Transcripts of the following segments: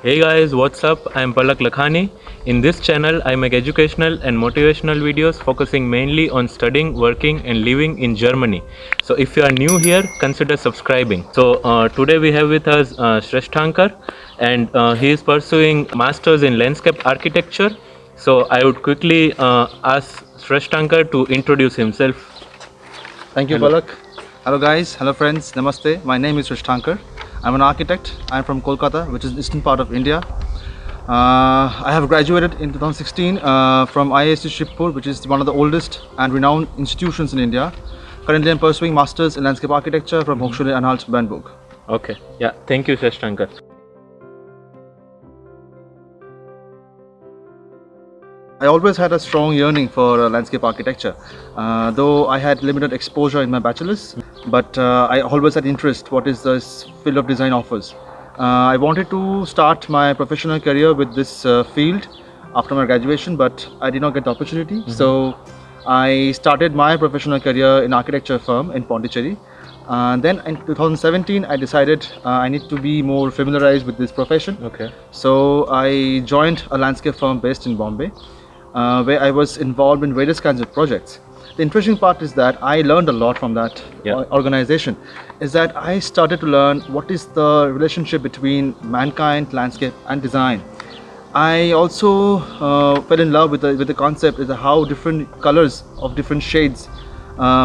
Hey guys, what's up? I'm Palak Lakhani. In this channel, I make educational and motivational videos focusing mainly on studying, working, and living in Germany. So if you are new here, consider subscribing. So today we have with us Shresthankar, and he is pursuing masters in landscape architecture. So I would quickly ask Shresthankar to introduce himself. Thank you, Hello. Palak. Hello, guys. Hello, friends. Namaste. My name is Shresthankar. I'm an architect. I'm from Kolkata, which is the eastern part of India. I have graduated in 2016 from IISc Shibpur, which is one of the oldest and renowned institutions in India. Currently, I'm pursuing masters in landscape architecture from Hochschule Anhalt, Bernburg. Okay. Yeah. Thank you, Shresthankar. I always had a strong yearning for landscape architecture, though I had limited exposure in my bachelor's, but I always had interest what is this field of design offers. I wanted to start my professional career with this field after my graduation, but I did not get the opportunity. So I started my professional career in architecture firm in Pondicherry. Then in 2017, I decided I need to be more familiarized with this profession. Okay. So I joined a landscape firm based in Bombay, where I was involved in various kinds of projects. The interesting part is that I learned a lot from that organization, is that I started to learn what is the relationship between mankind, landscape and design. I also fell in love with the concept is how different colors of different shades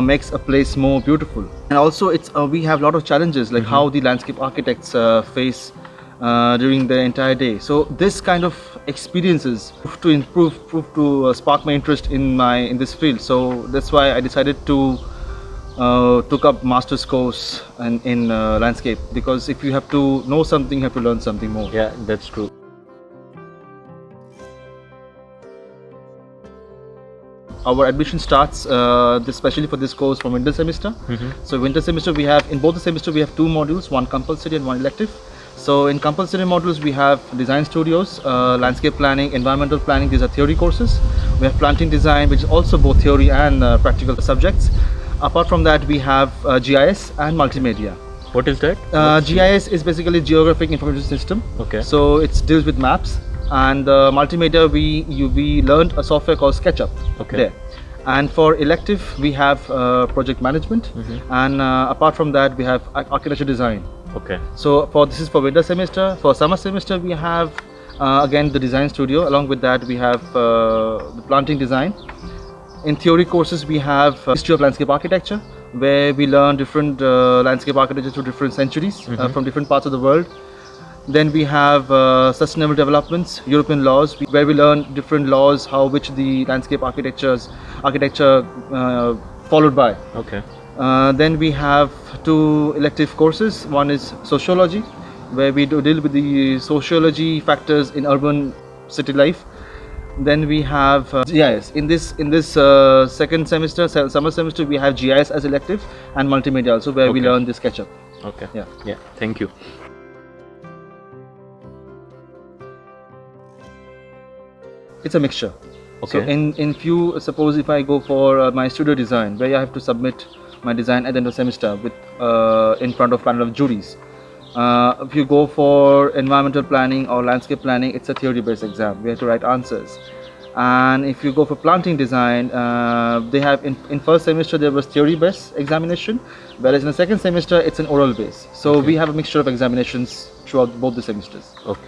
makes a place more beautiful. And also we have a lot of challenges like how the landscape architects face during the entire day. So this kind of experiences prove to spark my interest in this field. So that's why I decided to took up master's course in landscape, because if you have to know something, you have to learn something more. Yeah, that's true. Our admission starts especially for this course from winter semester. So winter semester we have, in both the semester we have two modules, one compulsory and one elective. So in compulsory modules we have design studios, landscape planning, environmental planning. These are theory courses. We have planting design, which is also both theory and practical subjects. Apart from that, we have GIS and multimedia. What is that? GIS is basically geographic information system. Okay. So it deals with maps. And multimedia, we learned a software called SketchUp. Okay. There. And for elective, we have project management, and apart from that, we have architecture design. Okay. So this is for winter semester. For summer semester, we have again the design studio. Along with that, we have the planting design. In theory courses, we have history of landscape architecture, where we learn different landscape architecture through different centuries from different parts of the world. Then we have sustainable developments, European laws, where we learn different laws, which the landscape architecture followed by. Okay. Then we have two elective courses. One is sociology, where we deal with the sociology factors in urban city life. Then we have GIS. In this second semester, summer semester, we have GIS as elective and multimedia also, where we learn the SketchUp. Okay. Yeah. Thank you. It's a mixture. Okay. So in few, suppose if I go for my studio design, where I have to submit my design at the end of the semester with in front of panel of juries. If you go for environmental planning or landscape planning, it's a theory-based exam. We have to write answers. And if you go for planting design, they have in first semester there was theory-based examination, whereas in the second semester it's an oral base. So we have a mixture of examinations throughout both the semesters. Okay.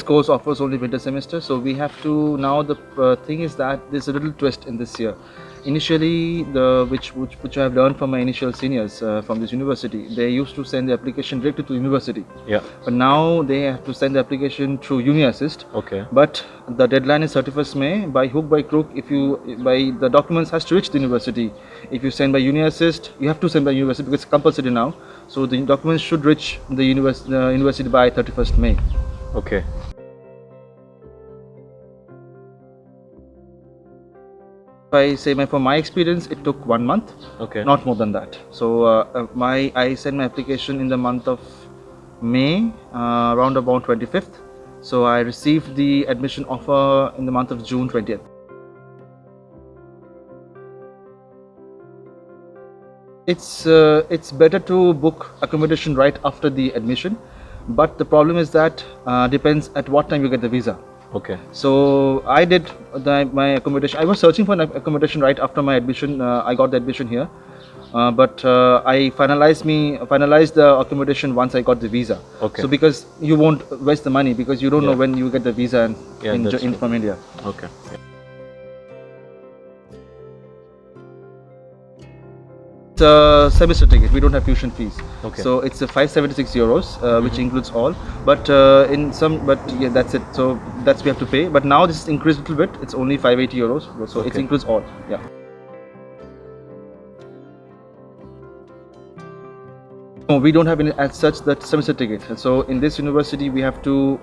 Course offers only winter semester, so we have to now. The thing is that there's a little twist in this year. Initially, which I have learned from my initial seniors from this university, they used to send the application directly to the university. Yeah. But now they have to send the application through UniAssist. Okay. But the deadline is 31st May. By hook by crook, the documents has to reach the university. If you send by UniAssist, you have to send by university because it's compulsory now. So the documents should reach the university by 31st May. Okay. I say from my experience, it took 1 month. Okay. Not more than that. So I sent my application in the month of May, around about 25th. So I received the admission offer in the month of June 20th. It's better to book accommodation right after the admission, but the problem is that depends at what time you get the visa. Okay. So I did my accommodation. I was searching for an accommodation right after my admission. I got the admission here, but I finalized the accommodation once I got the visa. Okay. So because you won't waste the money because you don't know Yeah. when you get the visa Yeah, that's true. from India. Okay. It's a semester ticket. We don't have tuition fees. Okay. So it's a 576 euros, which includes all. But yeah, that's it. So that's we have to pay. But now this is increased a little bit. It's only 580 euros. So it Okay. includes all. Yeah. No, we don't have any as such that semester ticket. So in this university, we have to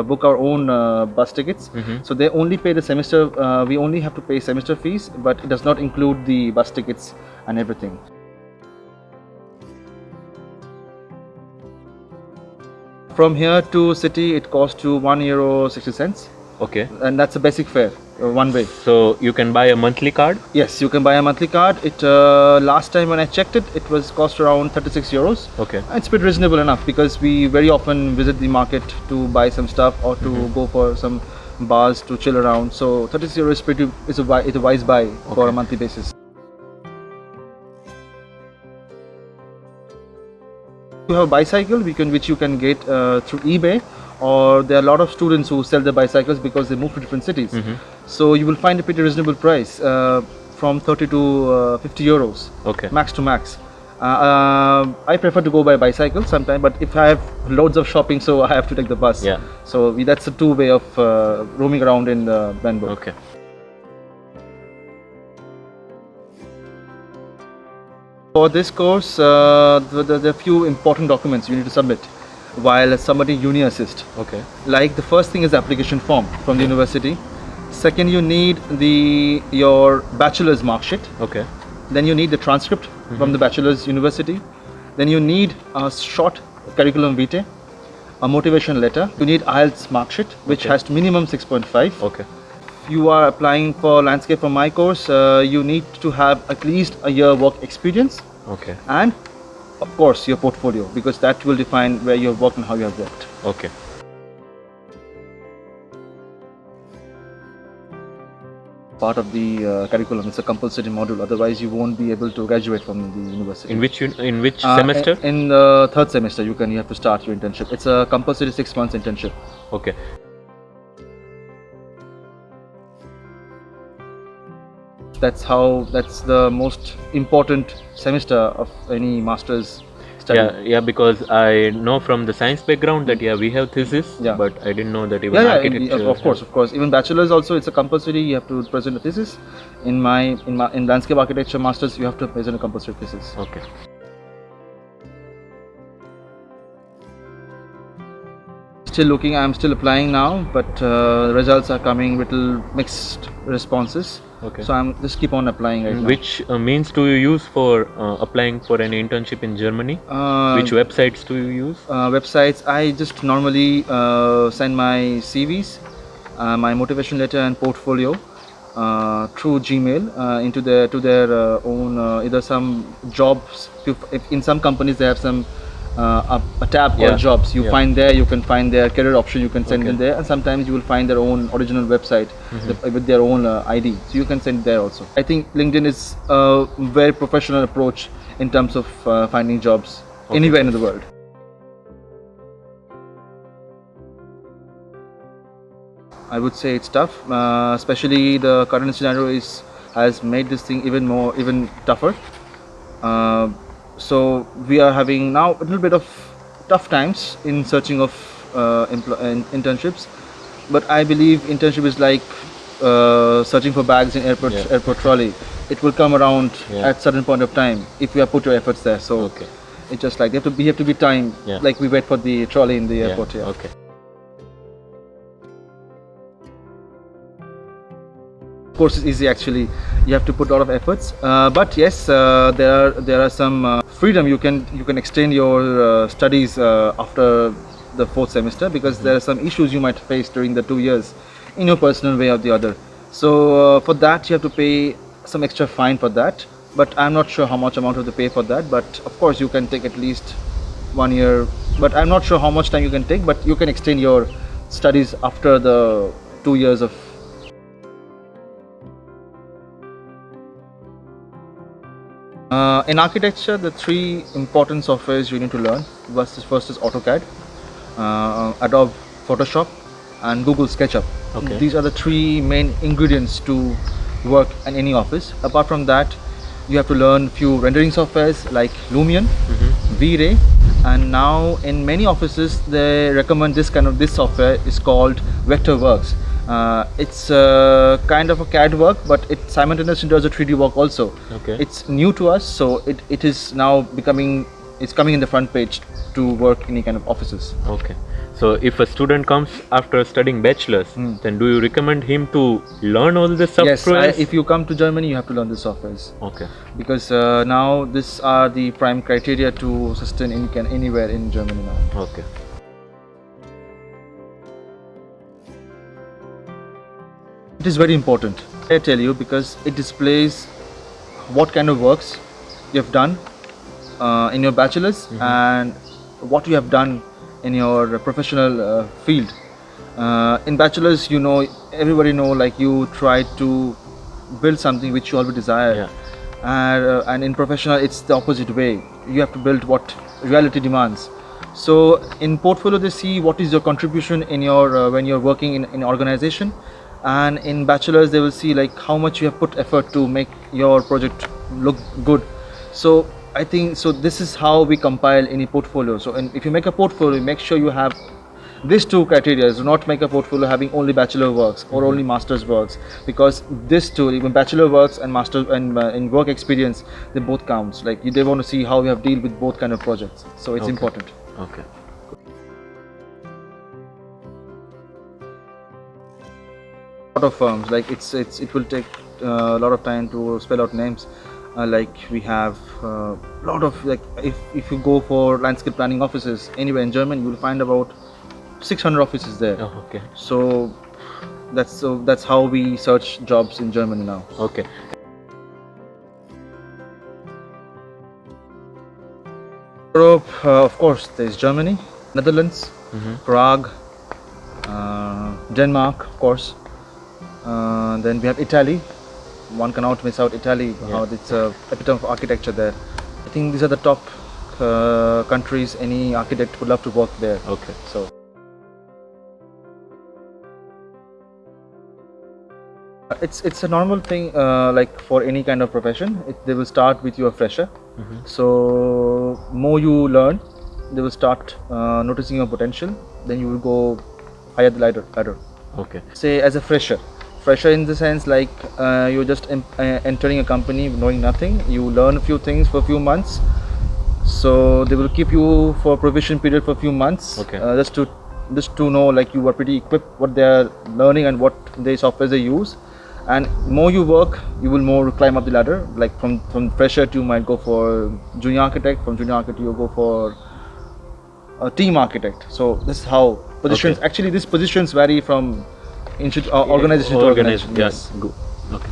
book our own bus tickets. So they only pay the semester. We only have to pay semester fees, but it does not include the bus tickets and everything. From here to city, it costs to €1.60, Okay. and that's a basic fare, one way. So you can buy a monthly card. Yes, you can buy a monthly card. It last time when I checked it, it was cost around 36 euros. Okay. It's pretty reasonable enough because we very often visit the market to buy some stuff or to go for some bars to chill around. So 36 euros is a wise buy for a monthly basis. You have a bicycle which you can get through eBay, or there are a lot of students who sell their bicycles because they move to different cities. So you will find a pretty reasonable price from 30 to 50 euros, Okay. max to max. I prefer to go by bicycle sometime, but if I have loads of shopping, so I have to take the bus. Yeah. So that's a two-way of roaming around in Bernburg. Okay. For this course, there are few important documents you need to submit while submitting uni assist. Okay. Like the first thing is the application form from the university. Second, you need your bachelor's mark sheet. Okay. Then you need the transcript from the bachelor's university. Then you need a short curriculum vitae, a motivation letter. You need IELTS mark sheet, which Okay. has to minimum 6.5. Okay. If you are applying for landscape for my course, you need to have at least a year work experience, Okay. and of course your portfolio, because that will define where you have worked and how you have worked. Okay. Part of the curriculum, it's a compulsory module, otherwise you won't be able to graduate from the university. In which semester? In the third semester you have to start your internship. It's a compulsory 6 months internship. Okay. That's the most important semester of any master's study. Yeah, because I know from the science background that we have thesis, Yeah. but I didn't know that even Yeah, architecture. of course. Even bachelor's also, it's a compulsory. You have to present a thesis. In landscape architecture masters, you have to present a compulsory thesis. Okay. Still looking. I'm still applying now, but results are coming little mixed responses. Okay. So I'm just keep on applying right now. Which means do you use for applying for an internship in Germany? Which websites do you use? Websites? I just normally send my CVs, my motivation letter and portfolio through Gmail into their own either some jobs. If in some companies they have some a tab called jobs. You can find their career option. You can send in there, and sometimes you will find their own original website with their own ID. So you can send there also. I think LinkedIn is a very professional approach in terms of finding jobs anywhere in the world. I would say it's tough, especially the current scenario has made this thing even tougher. So we are having now a little bit of tough times in searching of internships, but I believe internship is like searching for bags in airport trolley. It will come around at certain point of time if you have put your efforts there. So it's just like you have to be timed, like we wait for the trolley in the airport. Okay. Course is easy actually. You have to put a lot of efforts, but yes, there are some freedom. You can extend your studies after the fourth semester, because there are some issues you might face during the 2 years in your personal way or the other. So for that you have to pay some extra fine for that, but I'm not sure how much amount of the pay for that. But of course, you can take at least 1 year. But I'm not sure how much time you can take. But you can extend your studies after the 2 years of. In architecture, the three important softwares you need to learn. First is AutoCAD, Adobe Photoshop, and Google SketchUp. Okay. These are the three main ingredients to work in any office. Apart from that, you have to learn few rendering softwares like Lumion, V-Ray, and now in many offices they recommend this software is called Vectorworks. It's kind of a CAD work, but it simultaneously does a 3D work also. Okay. It's new to us, so it is now it's coming in the front page to work in any kind of offices. Okay. So if a student comes after studying bachelor's, then do you recommend him to learn all this software? Yes, if you come to Germany, you have to learn the softwares. Okay. Because now these are the prime criteria to sustain anywhere in Germany now. Okay. It is very important, I tell you, because it displays what kind of works you have done in your bachelor's and what you have done in your professional field. In bachelor's, everybody know, like you try to build something which you already desire. Yeah. And in professional, it's the opposite way. You have to build what reality demands. So in portfolio, they see what is your contribution in your when you're working in an organization, and in bachelor's they will see like how much you have put effort to make your project look good. So I think this is how we compile any portfolio. So if you make a portfolio, make sure you have these two criteria. Do not make a portfolio having only bachelor works or only master's works, because this two, even bachelor works and master and in work experience, they both counts. Like they want to see how you have dealt with both kind of projects. So it's important. Okay. A lot of firms, like it will take a lot of time to spell out names. Like we have a lot of, like if you go for landscape planning offices anywhere in Germany, you will find about 600 offices there. Oh, okay. So that's how we search jobs in Germany now. Okay. Europe, of course, there's Germany, Netherlands, Prague, Denmark, of course. Then we have Italy. One cannot miss out Italy. How it's a epitome of architecture there. I think these are the top countries any architect would love to work there. Okay. So it's a normal thing, like for any kind of profession. They will start with you a fresher. So more you learn, they will start noticing your potential. Then you will go higher the ladder. Okay. Say as a fresher in the sense like you're just entering a company knowing nothing. You learn a few things for a few months. So they will keep you for a provision period for a few months. Okay. Just to know like you are pretty equipped what they are learning and what the software they use. And more you work, you will more climb up the ladder. Like from fresher to, you might go for junior architect. From junior architect you go for a team architect. So this is how positions. Okay. Actually, these positions vary from organization to organization. Yes. Good. Okay.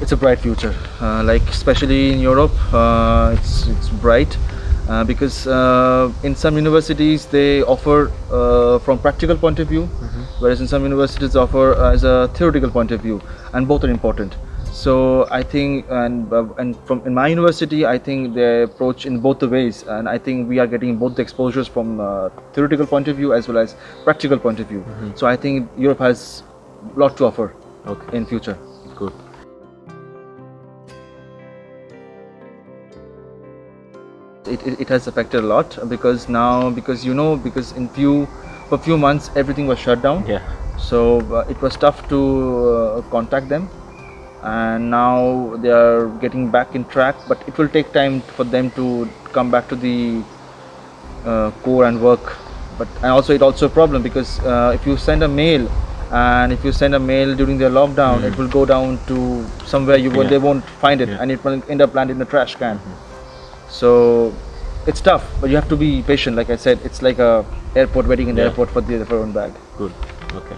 It's a bright future. Like especially in Europe, it's bright. Because in some universities they offer from practical point of view, whereas in some universities offer as a theoretical point of view, and both are important. So I think, and from in my university, I think they approach in both the ways, and I think we are getting both the exposures from theoretical point of view as well as practical point of view. So I think Europe has a lot to offer in future. Good. It has affected a lot because in for few months everything was shut down. Yeah. So it was tough to contact them, and now they are getting back in track. But it will take time for them to come back to the core and work. And also it also a problem because if you send a mail, and if you send a mail during their lockdown, it will go down to somewhere they won't find it, and it will end up landing in the trash can. So it's tough, but you have to be patient. Like I said, it's like a airport waiting in the airport for their own bag. Good. Okay.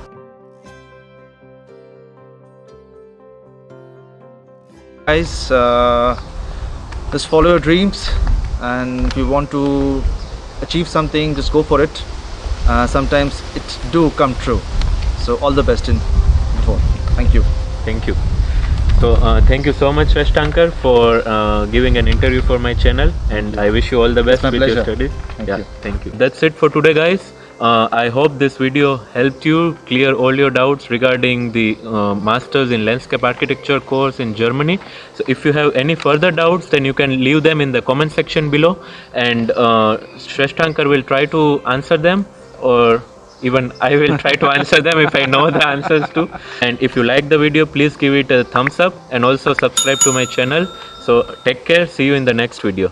Guys, just follow your dreams, and if you want to achieve something, just go for it. Sometimes it do come true. So all the best in before. Thank you. Thank you. So thank you so much, Shresthankar, for giving an interview for my channel, and I wish you all the best my with pleasure. your studies. Thank you. Thank you. That's it for today, guys. I hope this video helped you clear all your doubts regarding the Masters in Landscape Architecture course in Germany. So if you have any further doubts, then you can leave them in the comment section below, and Shresthankar will try to answer them, or even I will try to answer them if I know the answers too. And if you like the video, please give it a thumbs up and also subscribe to my channel. So take care, see you in the next video.